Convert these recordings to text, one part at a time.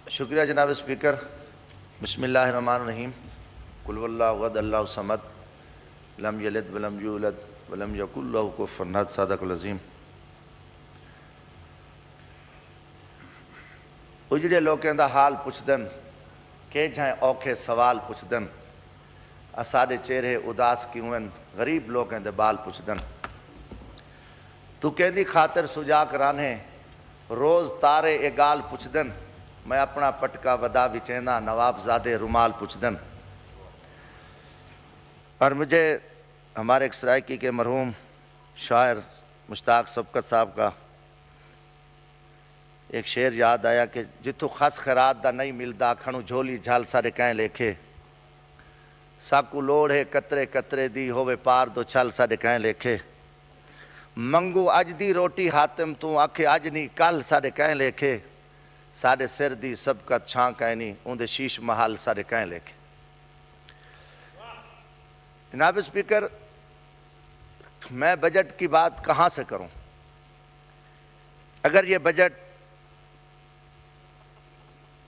شکریہ جناب اسپیکر. بسم اللہ الرحمن الرحیم. قل واللہ احد اللہ الصمد لم یلد ولم یولد ولم یکن لہ کفوا احد. صادق العظیم. اجڑے لوگوں دا حال پوچھدن کہ جائیں اوکھے سوال پوچھدن اساڈے چہرے اداس کیوں ہیں غریب لوگوں دے بال پوچھدن. تو کہندی خاطر سجا کرانے روز تارے اے گال پوچھدن میں اپنا پٹکا ودا وچیندا نواب زادے رومال پوچھدن. اور مجھے ہمارے ایک سرائکی کے مرحوم شاعر مشتاق سبقت صاحب کا ایک شعر یاد آیا کہ جتھوں خس خیرات دا نہیں ملدا کھنو جھولی جھال سارے کہیں لکھے ساکو لوڑ ہے قطرے قطرے دی ہووے پار دو چھل سارے کہیں لکھے منگو اج دی روٹی حاتم تو آکھے اج نہیں کل سارے کہیں لکھے سارے سر دی سبقت چھاں کہیں نہیں اندے شیش محل سارے کہیں لکھے. جناب اسپیکر میں بجٹ کی بات کہاں سے کروں؟ اگر یہ بجٹ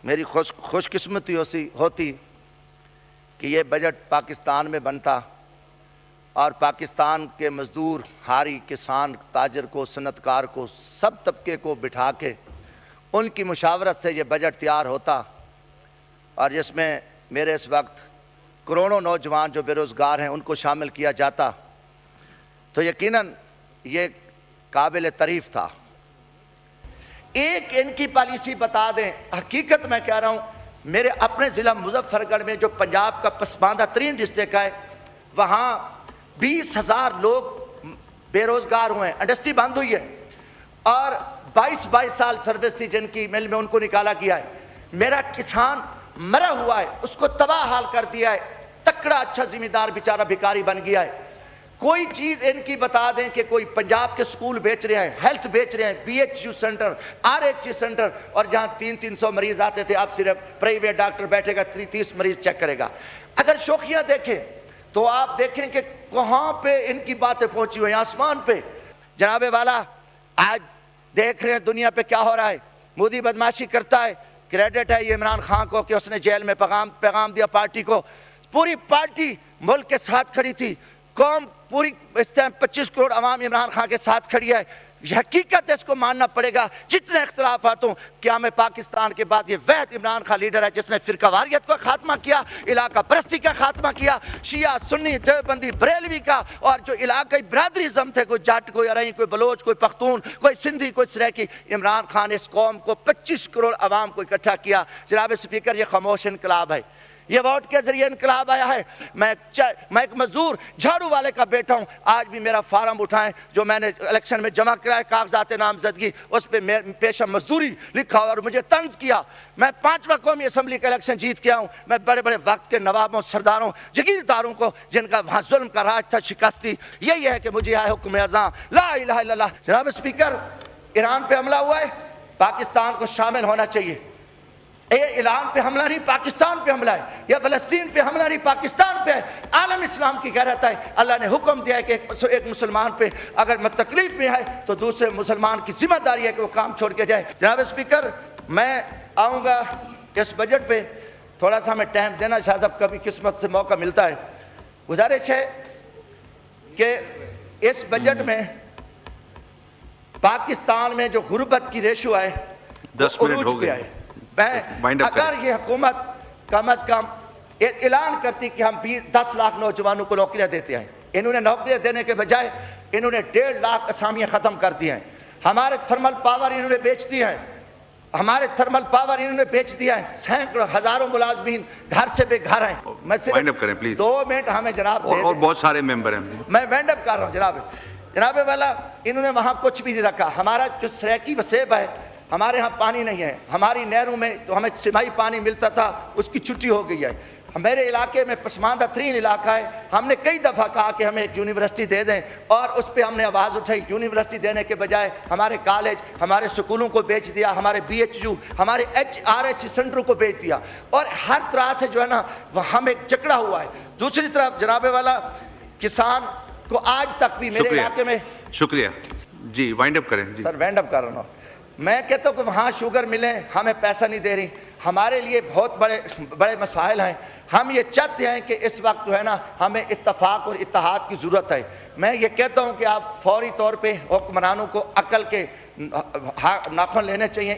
میری خوش قسمتی ہوتی کہ یہ بجٹ پاکستان میں بنتا اور پاکستان کے مزدور ہاری کسان تاجر کو صنعت کار کو سب طبقے کو بٹھا کے ان کی مشاورت سے یہ بجٹ تیار ہوتا اور جس میں میرے اس وقت کروڑوں نوجوان جو بے روزگار ہیں ان کو شامل کیا جاتا تو یقیناً یہ قابل تعریف تھا. ایک ان کی پالیسی بتا دیں. حقیقت میں کہہ رہا ہوں میرے اپنے ضلع مظفر گڑھ میں جو پنجاب کا پسماندہ ترین ڈسٹرکٹ ہے وہاں 20,000 لوگ بے روزگار ہوئے ہیں. انڈسٹری بند ہوئی ہے اور 22 سال سروس تھی جن کی مل میں ان کو نکالا گیا ہے. میرا کسان مرا ہوا ہے اس کو تباہ حال کر دیا ہے. تکڑا اچھا ذمہ دار بیچارہ بھکاری بن گیا ہے. کوئی چیز ان کی بتا دیں کہ کوئی پنجاب کے سکول بیچ رہے ہیں ہیلتھ بیچ رہے ہیں BHU سینٹر RH سینٹر اور جہاں 300 مریض آتے تھے اب صرف پرائیویٹ ڈاکٹر بیٹھے گا 30 مریض چیک کرے گا. اگر شوخیاں دیکھیں تو آپ دیکھیں کہ کہاں پہ ان کی باتیں پہنچی ہوئی ہیں آسمان پہ. جناب والا آج دیکھ رہے ہیں دنیا پہ کیا ہو رہا ہے. مودی بدماشی کرتا ہے کریڈٹ ہے یہ عمران خان کو کہ اس نے جیل میں پیغام دیا پارٹی کو. پوری پارٹی ملک کے ساتھ کھڑی تھی. قوم پوری اس ٹائم 25 کروڑ عوام عمران خان کے ساتھ کھڑی ہے. یہ حقیقت ہے اس کو ماننا پڑے گا. جتنے اختلافات ہوں کیا میں پاکستان کے بعد یہ واحد عمران خان لیڈر ہے جس نے فرقہ واریت کا خاتمہ کیا علاقہ پرستی کا خاتمہ کیا شیعہ سنی دیوبندی بریلوی کا اور جو علاقائی برادریزم تھے کوئی جٹ کوئی ارائیں کوئی بلوچ کوئی پختون کوئی سندھی کوئی سریکی. عمران خان اس قوم کو 25 کروڑ عوام کو اکٹھا کیا. جناب اسپیکر یہ خاموش انقلاب ہے. یہ ووٹ کے ذریعے انقلاب آیا ہے. میں ایک مزدور جھاڑو والے کا بیٹا ہوں. آج بھی میرا فارم اٹھائیں جو میں نے الیکشن میں جمع کرایا کاغذات نامزدگی اس پہ پیشہ مزدوری لکھا اور مجھے طنز کیا. میں 5واں قومی اسمبلی کا الیکشن جیت کے آؤں. میں بڑے بڑے وقت کے نوابوں سرداروں جگیرداروں کو جن کا وہاں ظلم کا راج تھا شکست تھی یہی ہے کہ مجھے آئے حکم اذاں لا الہ الا اللہ. جناب اسپیکر ایران پہ حملہ ہوا ہے پاکستان کو شامل ہونا چاہیے. یہ ایران پہ حملہ نہیں پاکستان پہ حملہ ہے. یا فلسطین پہ حملہ نہیں پاکستان پہ ہے. عالم اسلام کی غیرت ہے. اللہ نے حکم دیا ہے کہ ایک مسلمان پہ اگر تکلیف میں ہے تو دوسرے مسلمان کی ذمہ داری ہے کہ وہ کام چھوڑ کے جائے. جناب اسپیکر میں آؤں گا اس بجٹ پہ تھوڑا سا ہمیں ٹائم دینا شاید اب کبھی قسمت سے موقع ملتا ہے. گزارش ہے کہ اس بجٹ میں پاکستان میں جو غربت کی ریشو ہے 10 منٹ ہو گئے. اگر یہ حکومت کم از کم اعلان کرتی کہ ہم 10 لاکھ نوجوانوں کو نوکریاں دیتے ہیں. انہوں نے نوکریاں دینے کے بجائے انہوں نے 1.5 لاکھ اسامیاں ختم کر دی ہیں. ہمارے تھرمل پاور انہوں نے بیچ دی ہیں. ہمارے تھرمل پاور انہوں نے بیچ دیا ہے. سینکڑوں ہزاروں ملازمین گھر سے بے گھر ہیں. میں صرف 2 منٹ ہمیں جناب اور بہت سارے ممبر ہیں میں وینڈ اپ کر رہا ہوں. جناب والا انہوں نے وہاں کچھ بھی نہیں رکھا. ہمارا جو سریکی وسیب ہے ہمارے ہاں پانی نہیں ہے. ہماری نہروں میں تو ہمیں سمائی پانی ملتا تھا اس کی چھٹی ہو گئی ہے. میرے علاقے میں پسماندہ ترین علاقہ ہے. ہم نے کئی دفعہ کہا کہ ہمیں ایک یونیورسٹی دے دیں اور اس پہ ہم نے آواز اٹھائی. یونیورسٹی دینے کے بجائے ہمارے کالج ہمارے سکولوں کو بیچ دیا. ہمارے BHU ہمارے RH سینٹروں کو بیچ دیا اور ہر طرح سے جو ہے نا وہ ہم ایک جکڑا ہوا ہے. دوسری طرف جناب والا کسان کو آج تک بھی میرے علاقے میں شکریہ جی وائنڈ اپ کریں. سر وائنڈ اپ کر رہا ہوں. میں کہتا ہوں کہ وہاں شوگر ملیں، ہمیں پیسہ نہیں دے رہی، ہمارے لیے بہت بڑے مسائل ہیں. ہم یہ چاہتے ہیں کہ اس وقت جو ہے نا ہمیں اتفاق اور اتحاد کی ضرورت ہے. میں یہ کہتا ہوں کہ آپ فوری طور پہ حکمرانوں کو عقل کے ناخن لینے چاہیے.